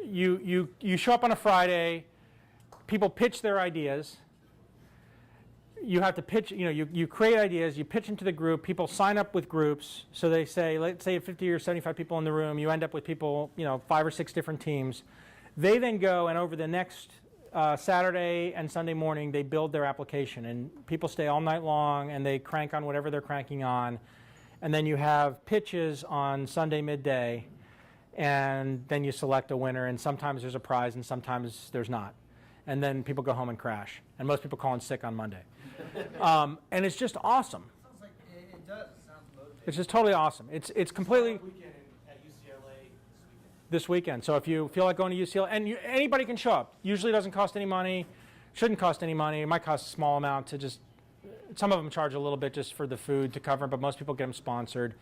You show up on a Friday. People pitch their ideas. You have to pitch, you create ideas, you pitch into the group, people sign up with groups. So they say, let's say 50 or 75 people in the room, you end up with people, 5 or 6 different teams. They then go and over the next Saturday and Sunday morning, they build their application. And people stay all night long and they crank on whatever they're cranking on. And then you have pitches on Sunday midday. And then you select a winner. And sometimes there's a prize and sometimes there's not. And then people go home and crash. And most people call in sick on Monday. And it's just awesome. Sounds like it does. It sounds motivating. It's just totally awesome. It's completely Weekend at UCLA this weekend. So if you feel like going to UCLA, and anybody can show up. Usually doesn't cost any money. Shouldn't cost any money. It might cost a small amount to just. Some of them charge a little bit just for the food to cover, but most people get them sponsored.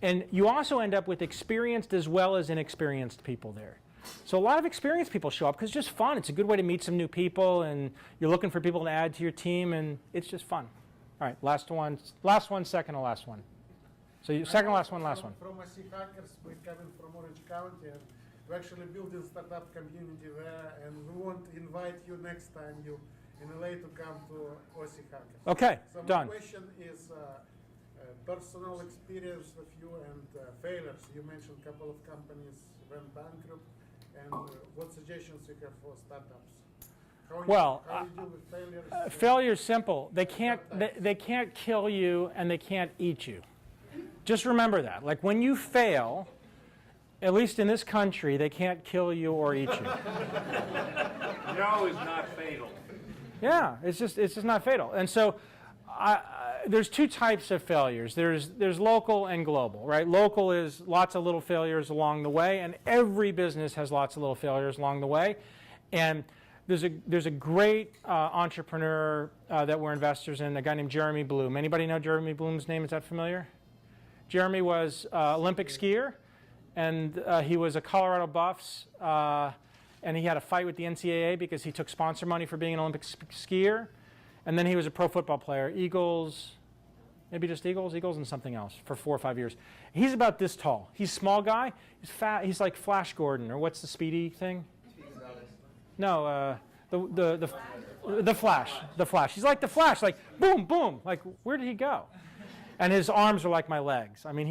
And you also end up with experienced as well as inexperienced people there. So a lot of experienced people show up because it's just fun. It's a good way to meet some new people, and you're looking for people to add to your team, and it's just fun. All right, last one, second to last one. So second, last one. From SC Hackers, we're coming from Orange County, and we're actually building startup community there, and we want to invite you next time you in LA to come to SC Hackers. Okay, so done. My question is personal experience of you and failures. You mentioned a couple of companies went bankrupt. And what suggestions you have for startups? How you deal with failures? Failure is simple. They can't kill you and they can't eat you. Just remember that. Like when you fail, at least in this country, they can't kill you or eat you. No is not fatal. Yeah, it's just not fatal. And so there's 2 types of failures. There's local and global, right? Local is lots of little failures along the way, and every business has lots of little failures along the way. And there's a great entrepreneur that we're investors in, a guy named Jeremy Bloom. Anybody know Jeremy Bloom's name? Is that familiar? Jeremy was Olympic skier, and he was a Colorado Buffs, and he had a fight with the NCAA because he took sponsor money for being an Olympic skier. And then he was a pro football player, Eagles, maybe just Eagles and something else for 4 or 5 years. He's about this tall. He's a small guy. He's fat. He's like Flash Gordon, or what's the Speedy thing? No, the Flash. The Flash. He's like the Flash, like boom, boom. Like where did he go? And his arms are like my legs. I mean,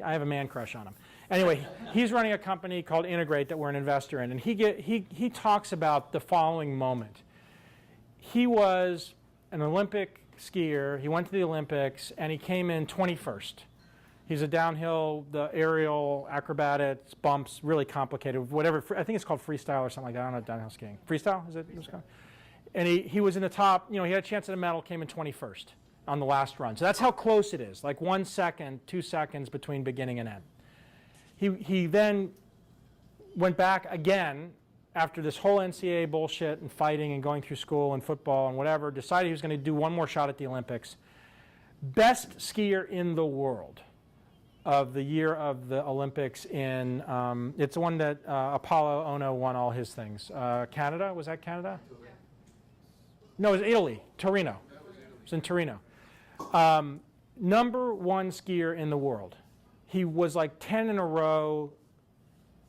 I have a man crush on him. Anyway, he's running a company called Integrate that we're an investor in, and he talks about the following moment. He was an Olympic skier. He went to the Olympics, and he came in 21st. He's a downhill, the aerial, acrobatics, bumps, really complicated, whatever. I think it's called freestyle or something like that. I don't know, downhill skiing. Freestyle, is it? And he was in the top, he had a chance at a medal, came in 21st on the last run. So that's how close it is, like 1 second, 2 seconds between beginning and end. He then went back again after this whole NCAA bullshit and fighting and going through school and football and whatever, decided he was going to do one more shot at the Olympics. Best skier in the world of the year of the Olympics in, it's the one that Apollo Ono won all his things. Canada, was that Canada? No, it was Italy, Torino. It was in Torino. #1 skier in the world. He was like 10 in a row.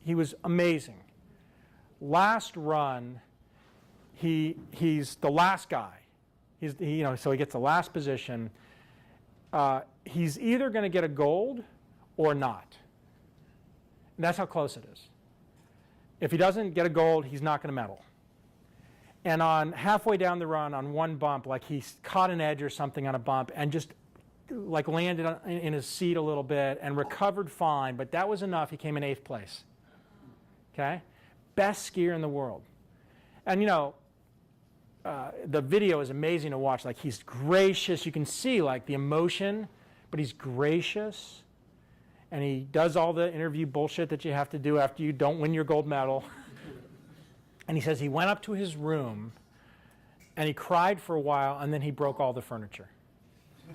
He was amazing. Last run, he's the last guy. So he gets the last position. He's either going to get a gold or not. And that's how close it is. If he doesn't get a gold, he's not going to medal. And on halfway down the run, on one bump, like he caught an edge or something on a bump and just like landed in his seat a little bit and recovered fine, but that was enough. He came in 8th place. Okay? Best skier in the world. And the video is amazing to watch. Like he's gracious. You can see like the emotion, but he's gracious. And he does all the interview bullshit that you have to do after you don't win your gold medal. And he says he went up to his room and he cried for a while and then he broke all the furniture.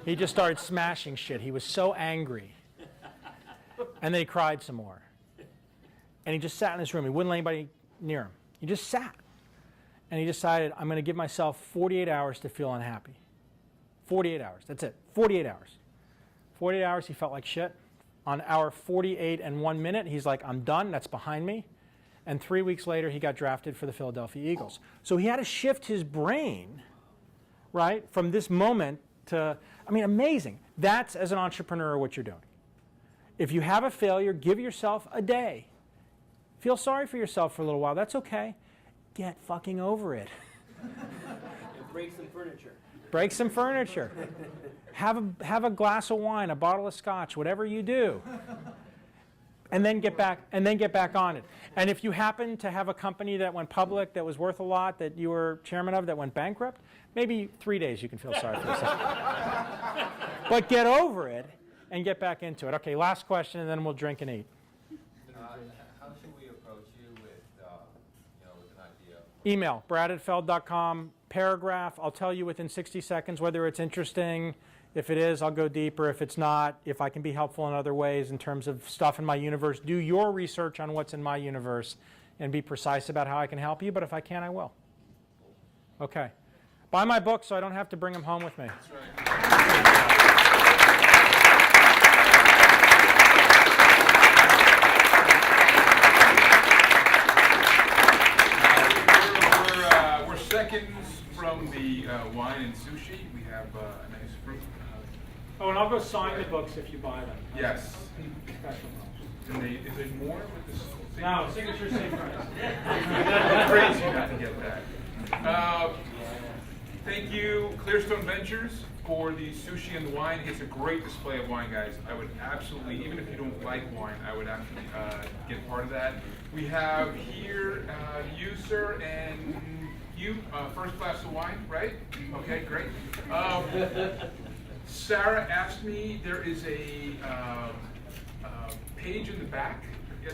He just started smashing shit. He was so angry. And then he cried some more. And he just sat in his room. He wouldn't let anybody near him. He just sat. And he decided, I'm going to give myself 48 hours to feel unhappy. 48 hours. That's it. 48 hours. 48 hours, he felt like shit. On hour 48 and 1 minute, he's like, I'm done, that's behind me. And 3 weeks later, he got drafted for the Philadelphia Eagles. So he had to shift his brain, right, from this moment to, I mean, amazing. That's, as an entrepreneur, what you're doing. If you have a failure, give yourself a day. Feel sorry for yourself for a little while. That's okay. Get fucking over it. And break some furniture. Break some furniture. Have a glass of wine, a bottle of scotch, whatever you do. And then get back on it. And if you happen to have a company that went public that was worth a lot, that you were chairman of, that went bankrupt, maybe 3 days you can feel sorry for yourself. But get over it and get back into it. Okay, last question, and then we'll drink and eat. How should we approach you with, with an idea? Email, brad@feld.com, paragraph. I'll tell you within 60 seconds whether it's interesting. If it is, I'll go deeper. If it's not, if I can be helpful in other ways in terms of stuff in my universe, do your research on what's in my universe and be precise about how I can help you. But if I can, I will. Okay. Buy my book so I don't have to bring them home with me. That's right. We're seconds from the wine and sushi. We have a nice fruit. Oh, and I'll go sign the books if you buy them. Yes. Special And is it more with this? no, signature same price. Crazy not to get that. Thank you, Clearstone Ventures, for the sushi and the wine. It's a great display of wine, guys. I would absolutely, even if you don't like wine, I would actually get part of that. We have here you, sir, and you, first glass of wine, right? Okay, great. Sarah asked me, there is a page in the back.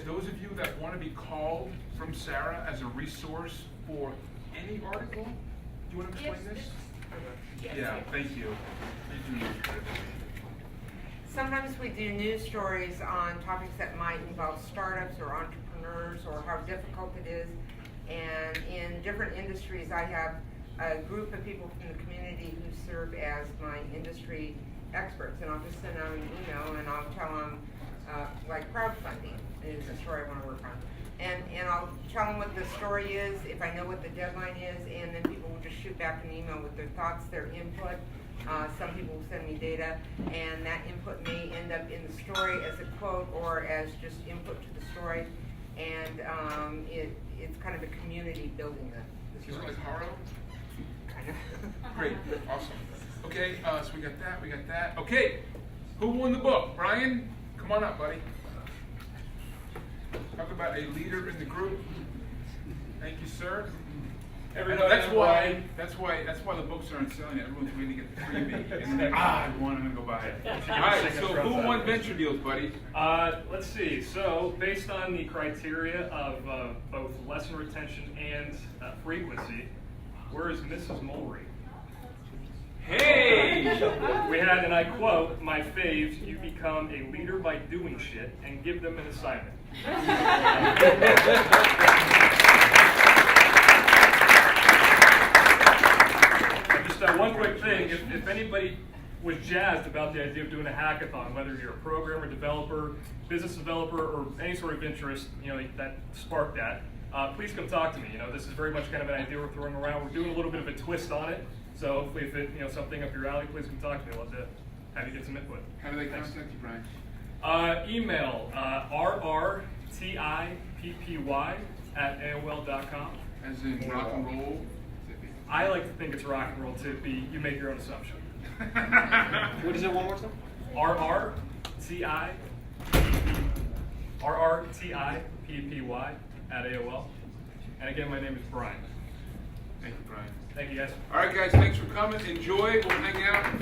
Those of you that want to be called from Sarah as a resource for any article, do you want to explain this? Yeah, thank you. Sometimes we do news stories on topics that might involve startups or entrepreneurs or how difficult it is. And in different industries, I have a group of people from the community who serve as my industry experts. And I'll just send out an email and I'll tell them, like crowdfunding is a story I want to work on. And I'll tell them what the story is, if I know what the deadline is, and then people will just shoot back an email with their thoughts, their input. Some people will send me data, and that input may end up in the story as a quote or as just input to the story. And it's kind of a community building the Is it story. like Haro? Kind of. Great, awesome. Okay, so we got that. Okay, who won the book? Brian, come on up, buddy. Talk about a leader in the group. Thank you, sir. Everybody That's on why the books aren't selling. Everyone's waiting to get the freebie, and then I want them to go buy it. All right, so who won venture deals, buddy? Let's see. So, based on the criteria of both lesson retention and frequency, where is Mrs. Mulry? Hey! We had, and I quote, my faves, you become a leader by doing shit and give them an assignment. Just one quick thing, if anybody was jazzed about the idea of doing a hackathon, whether you're a programmer, developer, business developer, or any sort of interest, that sparked that, please come talk to me. This is very much kind of an idea we're throwing around. We're doing a little bit of a twist on it. So hopefully if it, something up your alley, please come talk to me. I'd love to have you get some input. How do they contact you, Brian? Email rrtippy@aol.com. As in rock and roll? I like to think it's rock and roll tippy. You make your own assumption. What is it one more time? rrtippy@aol. And again, my name is Brian. Thank you, Brian. Thank you, guys. All right, guys, thanks for coming. Enjoy. We'll hang out for